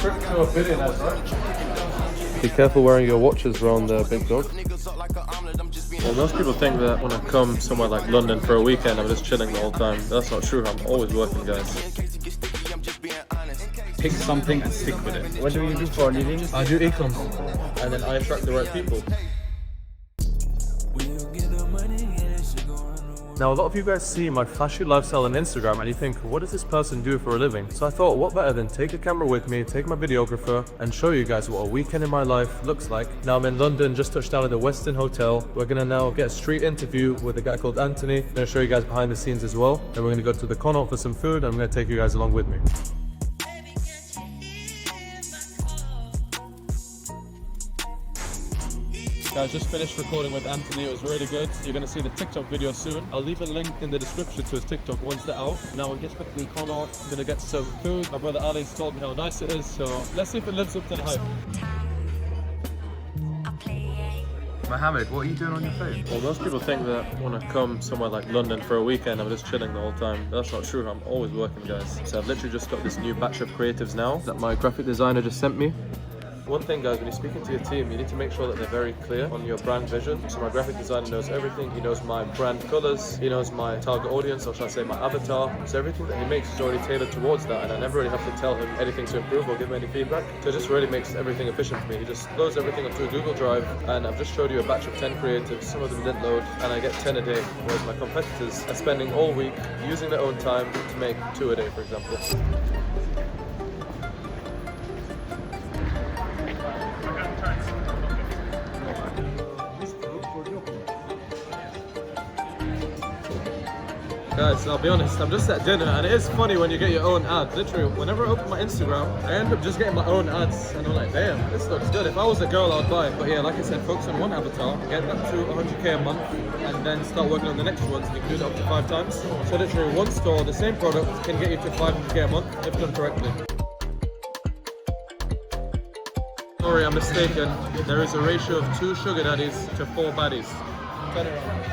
crypto billionaires, right? Be careful wearing your watches around the big dog. Well, most people think that when I come somewhere like London for a weekend, I'm just chilling the whole time. That's not true. I'm always working, guys. Pick something and stick with it. What do you do for a living? I do Ecom, and then I attract the right people. Now, a lot of you guys see my flashy lifestyle on Instagram and you think, what does this person do for a living? So I thought, what better than take a camera with me, take my videographer, and show you guys what a weekend in my life looks like. Now I'm in London, just touched down at the Westin Hotel. We're gonna now get a street interview with a guy called Anthony. I'm gonna show you guys behind the scenes as well. Then we're gonna go to the Connaught for some food, and I'm gonna take you guys along with me. Guys, just finished recording with Anthony. It was really good. You're going to see the TikTok video soon. I'll leave a link in the description to his TikTok once they're out. Now we'll get back to the Connaught. I'm going to get some food. My brother Ali's told me how nice it is, so let's see if it lives up to the hype. Mohammed, what are you doing on your phone? Well, most people think that when I come somewhere like London for a weekend, I'm just chilling the whole time. That's not true. I'm always working, guys. So I've literally just got this new batch of creatives now that my graphic designer just sent me. One thing, guys, when you're speaking to your team, you need to make sure that they're very clear on your brand vision. So my graphic designer knows everything. He knows my brand colors. He knows my target audience, or shall I say my avatar. So everything that he makes is already tailored towards that, and I never really have to tell him anything to improve or give him any feedback. So it just really makes everything efficient for me. He just loads everything onto a Google Drive, and I've just showed you a batch of 10 creatives. Some of them didn't load, and I get 10 a day, whereas my competitors are spending all week using their own time to make 2 a day, for example. Guys, I'll be honest, I'm just at dinner and it is funny when you get your own ads. Literally, whenever I open my Instagram, I end up just getting my own ads and I'm like, damn, this looks good. If I was a girl, I would buy it. But yeah, like I said, focus on one avatar, get that to 100k a month, and then start working on the next ones. You can do that up to 5 times. So literally, one store, the same product can get you to 500k a month if done correctly. Sorry, I'm mistaken. There is a ratio of 2 sugar daddies to 4 baddies. Turn around.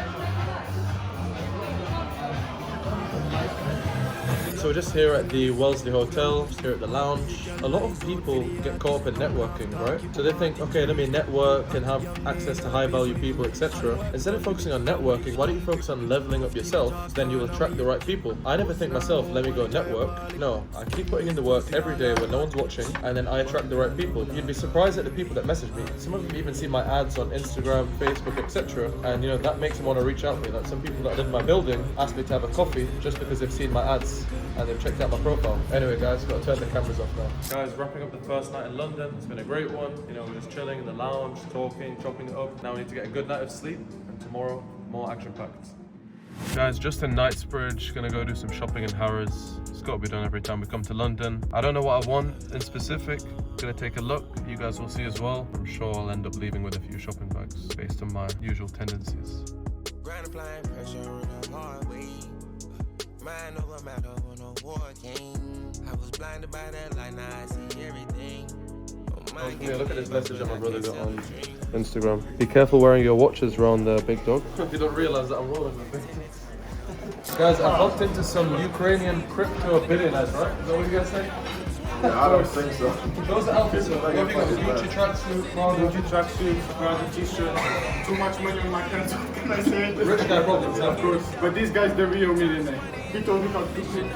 So we're just here at the Wellesley Hotel, just here at the lounge. A lot of people get caught up in networking, right? So they think, okay, let me network and have access to high value people, etc. Instead of focusing on networking, why don't you focus on leveling up yourself? Then you will attract the right people. I never think myself, let me go network. No, I keep putting in the work every day when no one's watching, and then I attract the right people. You'd be surprised at the people that message me. Some of them even see my ads on Instagram, Facebook, etc. And you know, that makes them want to reach out to me. Like some people that live in my building ask me to have a coffee just because they've seen my ads and they've checked out my profile. Anyway guys, got to turn the cameras off now. Guys, wrapping up the first night in London. It's been a great one. You know, we're just chilling in the lounge, talking, chopping it up. Now we need to get a good night of sleep, and tomorrow, more action-packed. Guys, just in Knightsbridge, gonna go do some shopping in Harrods. It's got to be done every time we come to London. I don't know what I want in specific. Gonna take a look. You guys will see as well. I'm sure I'll end up leaving with a few shopping bags based on my usual tendencies. Mind over matter on a war game. I was blinded by that light, now I see everything. Oh, yeah, look at this message that my brother got on Instagram. Be careful wearing your watches around the big dog. You don't realize that I'm rolling with big dogs. Guys, I bumped into some Ukrainian crypto billionaires, right? Is that what you guys say? Yeah, I don't think so. Those are outfits. What have you got? Gucci tracksuit, Gucci tracksuit, Prada t-shirt. Too much money on my hands, what can I say? Rich guy problems, of course. But these guys, the real millionaire. He told me how to do it.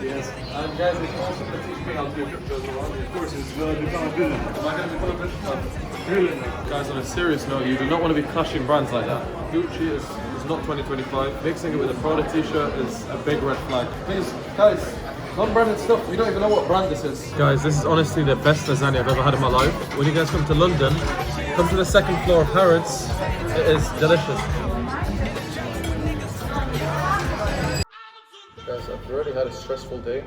Yes. And guys, it's also going to teach me how to do crypto as well. Of course, it's become a billionaire. Am I going to become a billionaire? Billionaire. Guys, on a serious note, you do not want to be clashing brands like that. Gucci is not 2025. Mixing it with a Prada t-shirt is a big red flag. Please, guys, non-branded stuff, you don't even know what brand this is. Guys, this is honestly the best lasagna I've ever had in my life. When you guys come to London, come to the 2nd floor of Harrods. It is delicious. Guys, I've already had a stressful day.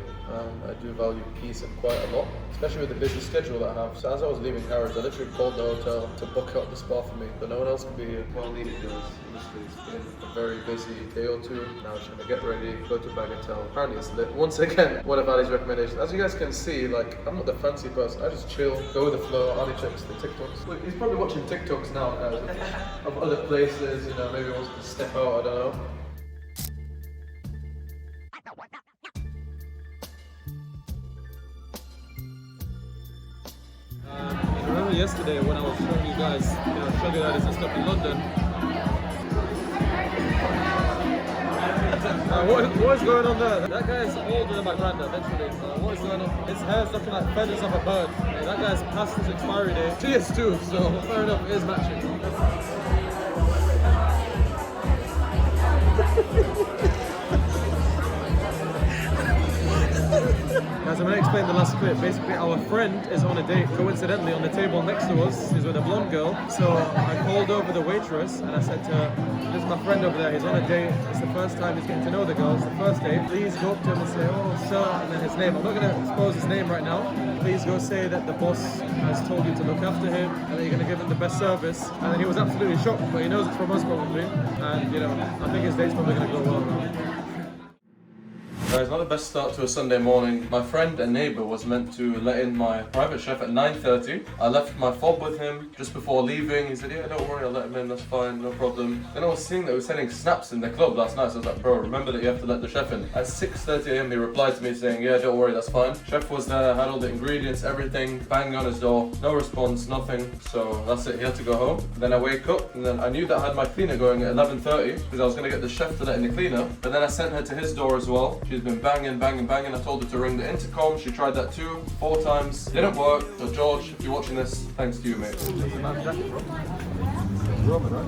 I do value peace quite a lot, especially with the busy schedule that I have. So as I was leaving Harrods, I literally called the hotel to book out the spa for me, but no one else could be here. Well needed, guys. Honestly, it's been a very busy day or two. Now I'm trying to get ready, go to Bagatelle. Apparently it's lit. Once again, one of Ali's recommendations. As you guys can see, like, I'm not the fancy person. I just chill, go with the flow. Ali checks the TikToks. Look, he's probably watching TikToks now, of other places, you know, maybe he wants to step out, I don't know. yesterday when I was showing you guys, sugar daddies and stuff in London. What is going on there? That guy is older than my granddad, literally. What is going on? His hair's looking like feathers of a bird. That guy's past his expiry date. She is too, so fair enough, it is matching. Guys, I'm going to explain the last clip. Basically, our friend is on a date, coincidentally, on the table next to us. He's with a blonde girl. So I called over the waitress and I said to her, this is my friend over there, he's on a date. It's the first time he's getting to know the girl. It's the first date. Please go up to him and say, oh, sir, and then his name. I'm not going to expose his name right now. Please go say that the boss has told you to look after him and that you're going to give him the best service. And then he was absolutely shocked, but he knows it's from us probably. And, I think his date's probably going to go well now. Guys, not the best start to a Sunday morning. My friend and neighbour was meant to let in my private chef at 9:30. I left my fob with him just before leaving. He said, yeah, don't worry, I'll let him in, that's fine, no problem. Then I was seeing that he was selling snaps in the club last night, so I was like, bro, remember that you have to let the chef in. At 6:30 AM, he replied to me saying, yeah, don't worry, that's fine. Chef was there, had all the ingredients, everything, banging on his door, no response, nothing. So that's it, he had to go home. Then I wake up, and then I knew that I had my cleaner going at 11:30, because I was going to get the chef to let in the cleaner. But then I sent her to his door as well. She's been banging. I told her to ring the intercom. She tried that 4 times. Didn't work. So George, if you're watching this, thanks to you, mate. Roman, right?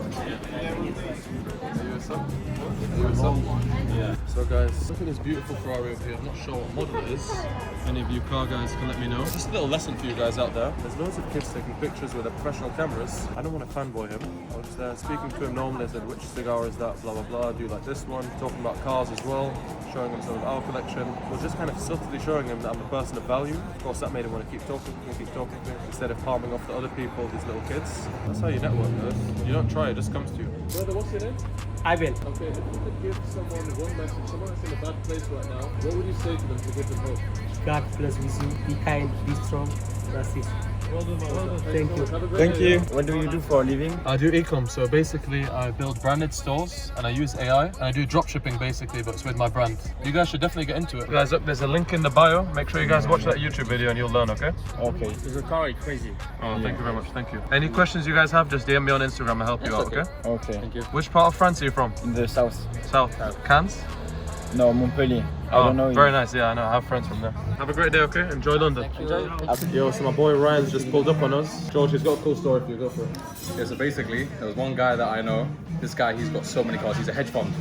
Yeah. So guys, look at this beautiful Ferrari over here. I'm not sure what model it is. If any of you car guys can let me know. Just a little lesson for you guys out there. There's loads of kids taking pictures with their professional cameras. I don't want to fanboy him. I was speaking to him normally. I said, which cigar is that? Blah, blah, blah. Do you like this one? Talking about cars as well. Showing him some of our collection. I was just kind of subtly showing him that I'm a person of value. Of course, that made him want to keep talking to me, instead of palming off to other people, these little kids. That's how you network, guys. You don't try, it just comes to you. Brother, what's your name? Ivan. Okay, if you could give someone one message, someone that's in a bad place right now, what would you say to them to give them hope? God bless with you. Be kind, be strong. That's it. Well done, man. Thank you. Thank you. What do you do for a living? I do Ecom, so basically I build branded stores and I use AI and I do drop shipping basically, but it's with my brand. You guys should definitely get into it. Guys, look, there's a link in the bio. Make sure you guys watch that YouTube video and you'll learn, okay? Okay. Your car is crazy. Oh, thank you very much. Thank you. Any questions you guys have, just DM me on Instagram. I'll help you out, okay? Okay. Thank you. Which part of France are you from? In the south. South. Cannes? No, Montpellier. I don't know. Very nice. Yeah, I know. I have friends from there. Have a great day, okay? Enjoy London. Enjoy. Yo, so my boy Ryan's just pulled up on us. George, he's got a cool story for you. Go for it. Yeah, so basically, there was one guy that I know. This guy, he's got so many cars. He's a hedge fund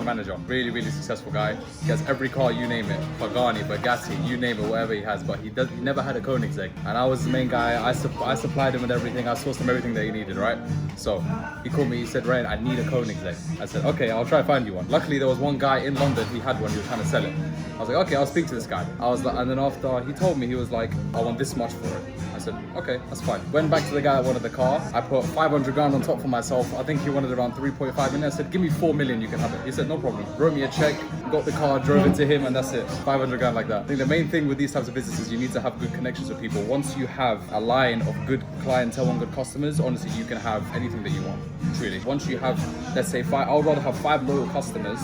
manager. Really, really successful guy. He has every car, you name it. Pagani, Bugatti, you name it, whatever he has. But he never had a Koenigsegg. And I was the main guy. I supplied him with everything. I sourced him everything that he needed, right? So he called me. He said, Ryan, I need a Koenigsegg. I said, okay, I'll try to find you one. Luckily, there was one guy in London. He had one. He was trying to sell it. I was like, okay, I'll speak to this guy. I was like, and then after he told me, he was like, I want this much for it. I said, okay, that's fine. Went back to the guy that wanted the car. I put 500 grand on top for myself. I think he wanted around 3.5 million. I said, give me 4 million, you can have it. He said, no problem. Wrote me a check, got the car, drove it to him, and that's it. 500 grand like that. I think the main thing with these types of businesses, you need to have good connections with people. Once you have a line of good clientele and good customers, honestly, you can have anything that you want. Truly. Once you have, let's say, I would rather have 5 loyal customers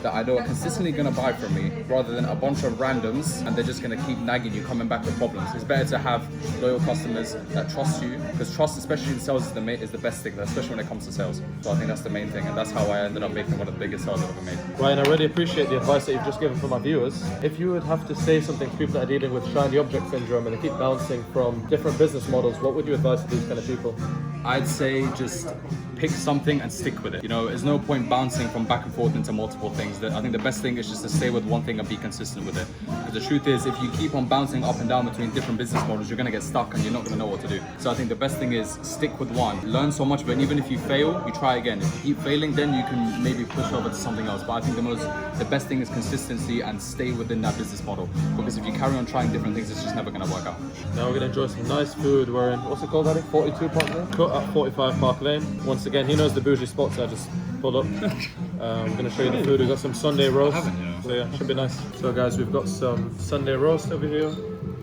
that I know are consistently going to buy from me, rather than a bunch of randoms and they're just going to keep nagging you, coming back with problems. It's better to have loyal customers that trust you, because trust, especially in sales, is the best thing, especially when it comes to sales. So I think that's the main thing, and that's how I ended up making one of the biggest sales I've ever made. Ryan, I really appreciate the advice that you've just given for my viewers. If you would have to say something to people that are dealing with shiny object syndrome and they keep bouncing from different business models, what would you advise to these kind of people? I'd say just pick something and stick with it. You know, there's no point bouncing from back and forth into multiple things. I think the best thing is just to stay with one thing and be consistent with it. Because the truth is, if you keep on bouncing up and down between different business models, you're going to get stuck and you're not going to know what to do. So I think the best thing is stick with one. Learn so much, but even if you fail, you try again. If you keep failing, then you can maybe push over to something else. But I think the best thing is consistency and stay within that business model. Because if you carry on trying different things, it's just never going to work out. Now we're going to enjoy some nice food. We're in, what's it called, Daddy? 42 Park Lane? Cut at 45 Park Lane. Once again, he knows the bougie spots, I just pulled up. We're going to show you the food. We've got some Sunday roast. So yeah, should be nice. So guys, we've got some Sunday roast over here.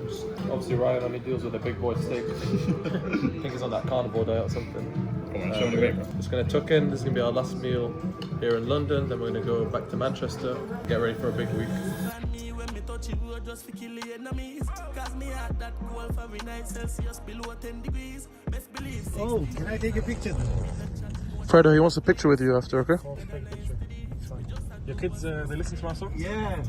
Just, obviously Ryan only deals with a big boy steak. I think he's on that carnivore diet or something. Come on, show me the bacon. Just going to tuck in. This is going to be our last meal here in London. Then we're going to go back to Manchester, get ready for a big week. Touchy road just for kill the enemies. Cause me had that goal for every night Celsius below 10 degrees. Best believe. Oh, can I take a picture? Fredo, he wants a picture with you after, okay? Your kids, they listen to our songs? Yeah.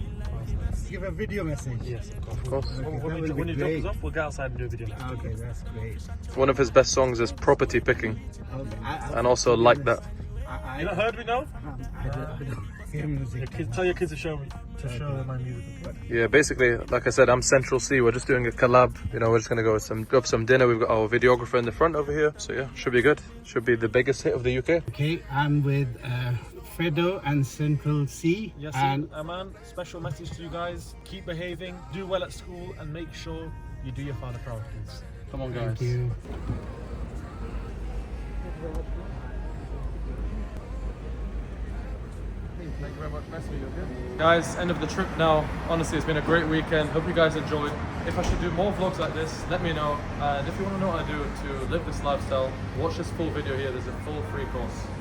Give a video message. Yes, of Of course. When you drop us off, we'll go outside and do a video. Okay, that's great. One of his best songs is Property Picking, Okay, and also Like That. You not heard me now? I don't hear music. Tell your kids to show my music. Yeah, basically, like I said, I'm Central C. We're just doing a collab. You know, we're just gonna go grab some dinner. We've got our videographer in the front over here. So yeah, should be good. Should be the biggest hit of the UK. Okay, I'm with Fredo and Central C. Yes, and man, special message to you guys. Keep behaving, do well at school, and make sure you do your father proud, please. Come on, guys. thank you. Thank you very much. Nice to meet you. Okay? Guys, end of the trip now. Honestly, it's been a great weekend. Hope you guys enjoyed. If I should do more vlogs like this, let me know. And if you want to know what I do to live this lifestyle, watch this full video here. There's a full free course.